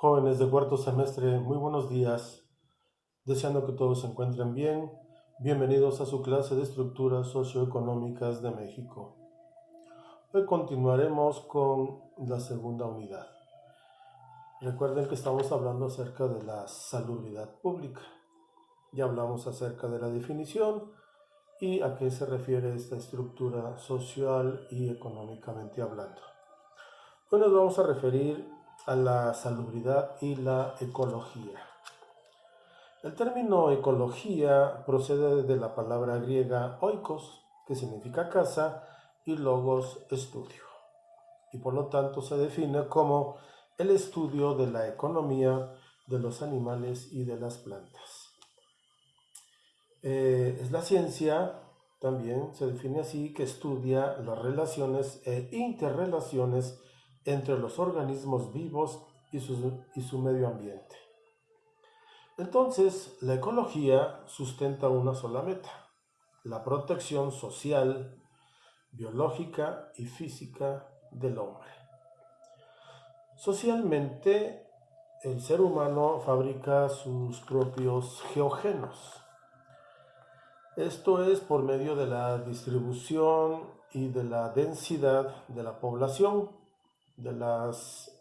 Jóvenes de cuarto semestre, muy buenos días. Deseando que todos se encuentren bien. Bienvenidos a su clase de estructuras socioeconómicas de México. Hoy continuaremos con la segunda unidad. Recuerden que estamos hablando acerca de la salubridad pública. Ya hablamos acerca de la definición y a qué se refiere esta estructura social y económicamente hablando. Hoy nos vamos a referir a la salubridad y la ecología. El término ecología procede de la palabra griega oikos, que significa casa, y logos, estudio. Y por lo tanto se define como el estudio de la economía de los animales y de las plantas. Es la ciencia, también se define así, que estudia las relaciones e interrelaciones entre los organismos vivos y su medio ambiente. Entonces, la ecología sustenta una sola meta: la protección social, biológica y física del hombre. Socialmente, el ser humano fabrica sus propios geogenos. Esto es por medio de la distribución y de la densidad de la población, de las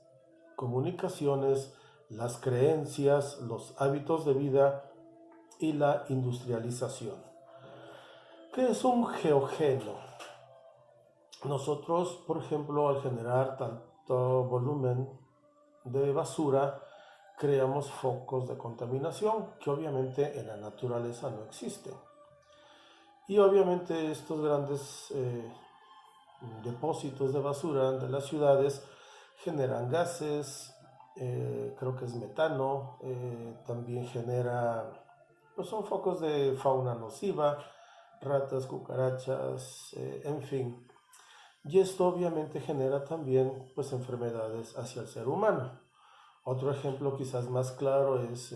comunicaciones, las creencias, los hábitos de vida y la industrialización. ¿Qué es un geogeno? Nosotros, por ejemplo, al generar tanto volumen de basura, creamos focos de contaminación que obviamente en la naturaleza no existen. Y obviamente estos grandes depósitos de basura de las ciudades generan gases, creo que es metano, también genera, pues son focos de fauna nociva, ratas, cucarachas, en fin. Y esto obviamente genera también pues enfermedades hacia el ser humano. Otro ejemplo quizás más claro es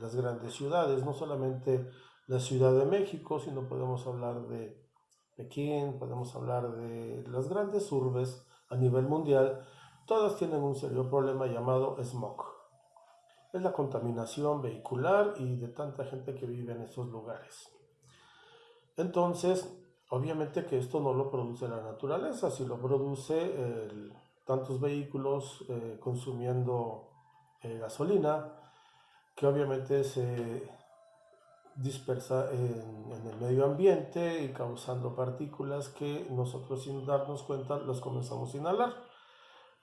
las grandes ciudades, no solamente la Ciudad de México, sino podemos hablar de Pekín, podemos hablar de las grandes urbes a nivel mundial. Todas tienen un serio problema llamado smog. Es la contaminación vehicular y de tanta gente que vive en esos lugares. Entonces, obviamente que esto no lo produce la naturaleza, si lo produce tantos vehículos consumiendo gasolina, que obviamente se dispersa en el medio ambiente y causando partículas que nosotros sin darnos cuenta las comenzamos a inhalar.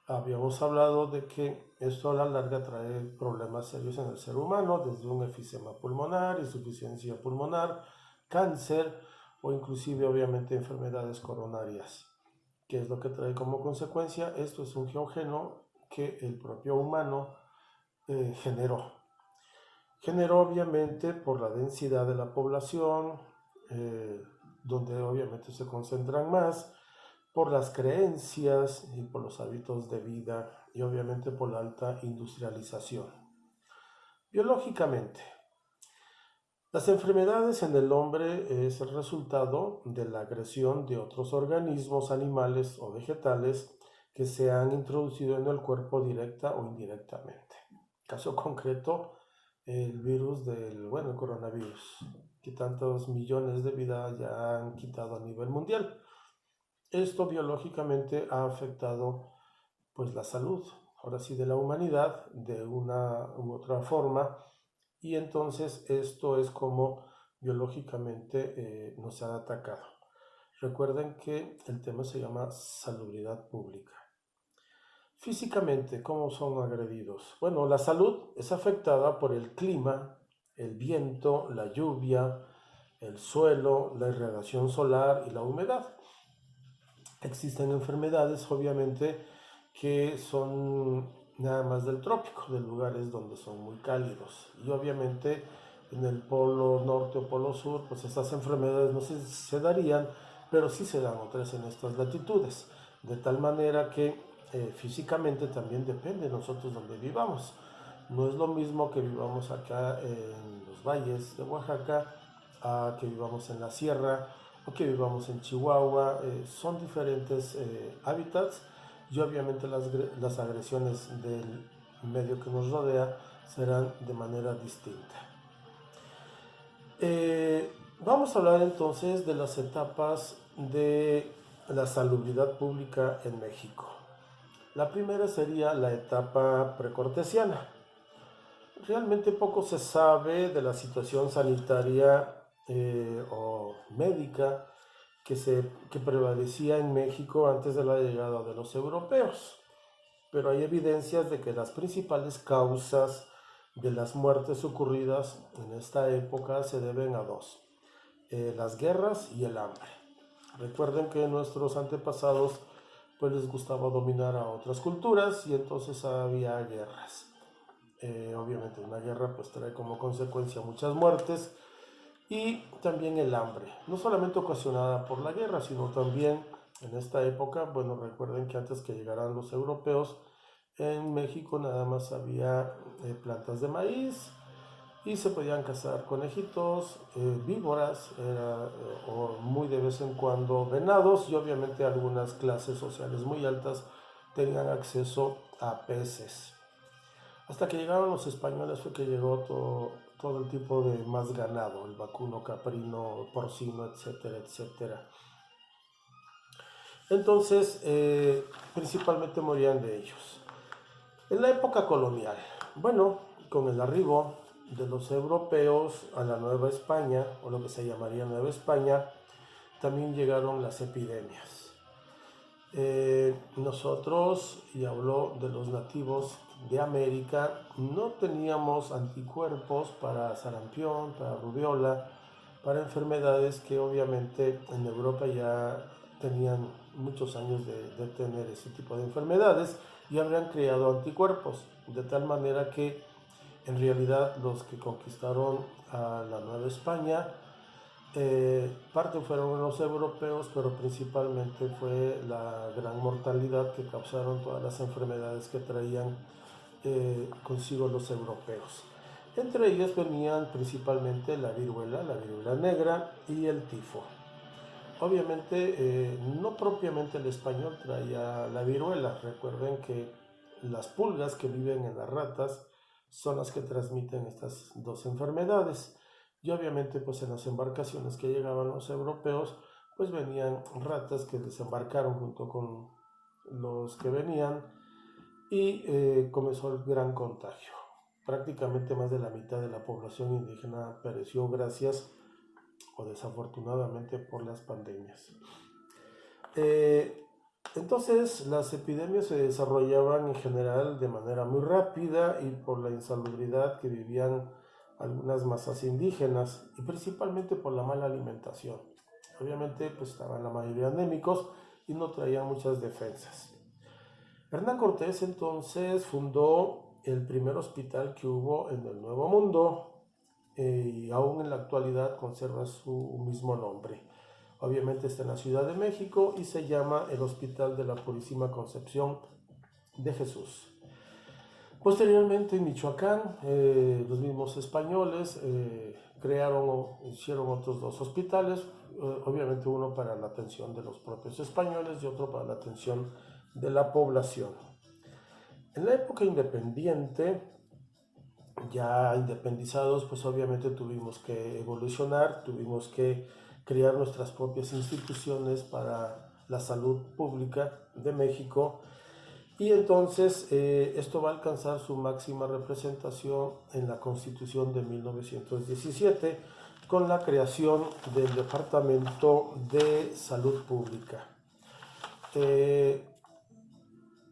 Habíamos hablado de que esto a la larga trae problemas serios en el ser humano, desde un efisema pulmonar, insuficiencia pulmonar, cáncer o inclusive obviamente enfermedades coronarias. ¿Qué es lo que trae como consecuencia? Esto es un geogeno que el propio humano generó. Generó obviamente por la densidad de la población, donde obviamente se concentran más, por las creencias y por los hábitos de vida y obviamente por la alta industrialización. Biológicamente, las enfermedades en el hombre es el resultado de la agresión de otros organismos animales o vegetales que se han introducido en el cuerpo directa o indirectamente. Caso concreto, el virus el coronavirus, que tantos millones de vidas ya han quitado a nivel mundial. Esto biológicamente ha afectado pues la salud, ahora sí, de la humanidad de una u otra forma, y entonces esto es como biológicamente nos han atacado. Recuerden que el tema se llama salubridad pública. Físicamente, ¿cómo son agredidos? Bueno, la salud es afectada por el clima, el viento, la lluvia, el suelo, la irradiación solar y la humedad. Existen enfermedades, obviamente, que son nada más del trópico, de lugares donde son muy cálidos. Y obviamente en el polo norte o polo sur, pues estas enfermedades no se darían, pero sí se dan otras en estas latitudes. De tal manera que físicamente también depende de nosotros donde vivamos. No es lo mismo que vivamos acá en los valles de Oaxaca a que vivamos en la sierra o que vivamos en Chihuahua. Son diferentes hábitats y obviamente las agresiones del medio que nos rodea serán de manera distinta. Vamos a hablar entonces de las etapas de la salubridad pública en México. La primera sería la etapa precortesiana. Realmente poco se sabe de la situación sanitaria o médica que prevalecía en México antes de la llegada de los europeos, pero hay evidencias de que las principales causas de las muertes ocurridas en esta época se deben a dos: las guerras y el hambre. Recuerden que nuestros antepasados pues les gustaba dominar a otras culturas y entonces había guerras. Obviamente una guerra pues trae como consecuencia muchas muertes y también el hambre, no solamente ocasionada por la guerra, sino también en esta época. Bueno, recuerden que antes que llegaran los europeos, en México nada más había plantas de maíz y se podían cazar conejitos, víboras, o muy de vez en cuando venados, y obviamente algunas clases sociales muy altas tenían acceso a peces. Hasta que llegaron los españoles fue que llegó todo el tipo de más ganado, el vacuno, caprino, porcino, etcétera, etcétera. Entonces, principalmente morían de ellos. En la época colonial, bueno, con el arribo de los europeos a la Nueva España, o lo que se llamaría Nueva España, también llegaron las epidemias. Nosotros, y hablo de los nativos de América, no teníamos anticuerpos para sarampión, para rubiola, para enfermedades que obviamente en Europa ya tenían muchos años de tener ese tipo de enfermedades y habrían creado anticuerpos, de tal manera que en realidad los que conquistaron a la Nueva España, parte fueron los europeos, pero principalmente fue la gran mortalidad que causaron todas las enfermedades que traían consigo los europeos. Entre ellas venían principalmente la viruela negra y el tifo. Obviamente no propiamente el español traía la viruela. Recuerden que las pulgas que viven en las ratas son las que transmiten estas dos enfermedades. Y obviamente pues en las embarcaciones que llegaban los europeos pues venían ratas que desembarcaron junto con los que venían y comenzó el gran contagio. Prácticamente más de la mitad de la población indígena pereció gracias o desafortunadamente por las pandemias. Entonces las epidemias se desarrollaban en general de manera muy rápida y por la insalubridad que vivían algunas masas indígenas y principalmente por la mala alimentación. Obviamente pues estaban la mayoría anémicos y no traían muchas defensas. Hernán Cortés entonces fundó el primer hospital que hubo en el Nuevo Mundo, y aún en la actualidad conserva su mismo nombre. Obviamente está en la Ciudad de México y se llama el Hospital de la Purísima Concepción de Jesús. Posteriormente en Michoacán, los mismos españoles hicieron otros dos hospitales, obviamente uno para la atención de los propios españoles y otro para la atención de la población. En la época independiente, ya independizados, pues obviamente tuvimos que evolucionar, tuvimos que crear nuestras propias instituciones para la salud pública de México, y entonces esto va a alcanzar su máxima representación en la Constitución de 1917 con la creación del Departamento de Salud Pública.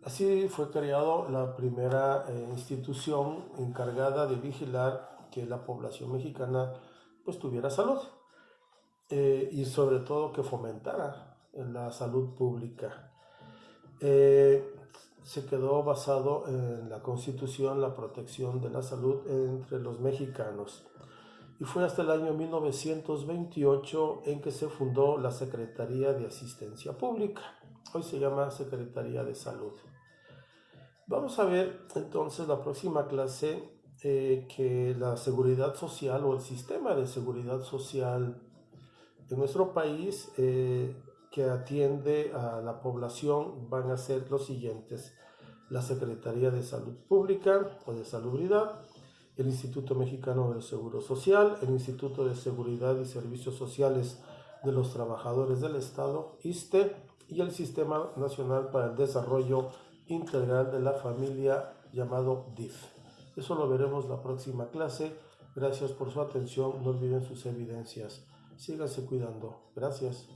Así fue creado la primera institución encargada de vigilar que la población mexicana pues tuviera salud, y sobre todo que fomentara la salud pública. Se quedó basado en la Constitución la protección de la salud entre los mexicanos. Y fue hasta el año 1928 en que se fundó la Secretaría de Asistencia Pública. Hoy se llama Secretaría de Salud. Vamos a ver entonces la próxima clase que la seguridad social o el sistema de seguridad social de nuestro país que atiende a la población van a ser los siguientes: la Secretaría de Salud Pública o de Salubridad, el Instituto Mexicano del Seguro Social, el Instituto de Seguridad y Servicios Sociales de los Trabajadores del Estado, ISSSTE, y el Sistema Nacional para el Desarrollo Integral de la Familia, llamado DIF. Eso lo veremos la próxima clase. Gracias por su atención. No olviden sus evidencias. Síganse cuidando. Gracias.